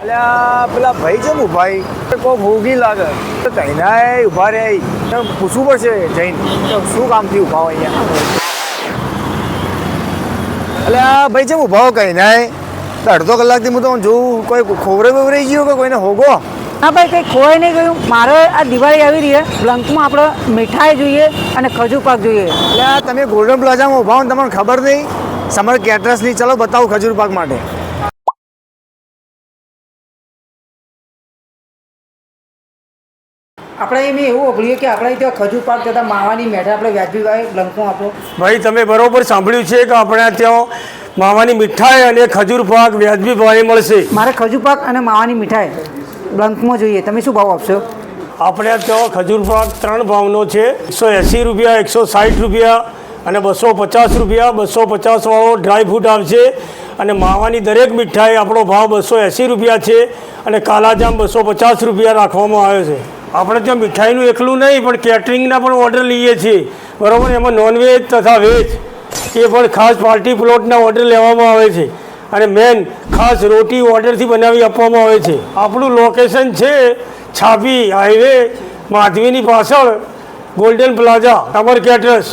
અલ્યા પેલા ભાઈ છે ને ભાઈ કોઈ ભોગી લાગે તો તૈના ઉભા રહે પૂછવું પડશે જઈને શું કામથી ઉભા હોય અહીંયા. અલ્યા ભાઈ છે ઉભા હો કઈ ના અડધો કલાકથી હું તો જોઉં કોઈ ખોવરે બવરાઈ ગયો કે કોઈને હોગો. હા ભાઈ કંઈ ખોવાઈ નહીં ગયું. મારે આ દિવાળી આવી રહી છે, બ્લંકમાં આપણે મીઠાઈ જોઈએ અને ખજૂર પાક જોઈએ. એટલે તમે ગોલ્ડન પ્લાઝામાં ઉભા હો ને તમને ખબર નહીં સમર કેટરસની ચલો બતાવું ખજૂર પાક માટે. આપણે એમ એવું ઓગળીએ કે આપણે ત્યાં ખજૂર પાક તથા માવાની મેઠા આપણે વ્યાજબી ભાવે બ્લંકમાં આપો. ભાઈ તમે બરોબર સાંભળ્યું છે કે આપણે ત્યાં માવાની મીઠાઈ અને ખજૂર પાક વ્યાજબી ભાવે મળશે. મારે ખજૂર પાક અને માવાની મીઠાઈ બ્લંકમાં જોઈએ. તમે શું ભાવ આપશો? આપણે ત્યાં ખજૂર પાક 3 ભાવનો છે, 180 રૂપિયા, 160 રૂપિયા અને 250 રૂપિયા. 250 વાળો ડ્રાય ફ્રૂટ આવશે અને માવાની દરેક મીઠાઈ આપણો ભાવ 280 રૂપિયા છે અને કાલાજામ 250 રૂપિયા રાખવામાં આવ્યો છે. આપણે ત્યાં મીઠાઈનું એકલું નહીં પણ કેટરિંગના પણ ઓર્ડર લઈએ છીએ, બરાબર. એમાં નોનવેજ તથા વેજ એ પણ ખાસ પાર્ટી પ્લોટના ઓર્ડર લેવામાં આવે છે અને મેન ખાસ રોટી ઓર્ડરથી બનાવી આપવામાં આવે છે. આપણું લોકેશન છે છાપી હાઈવે માધવીની પાછળ ગોલ્ડન પ્લાઝા સમર કેટરસ.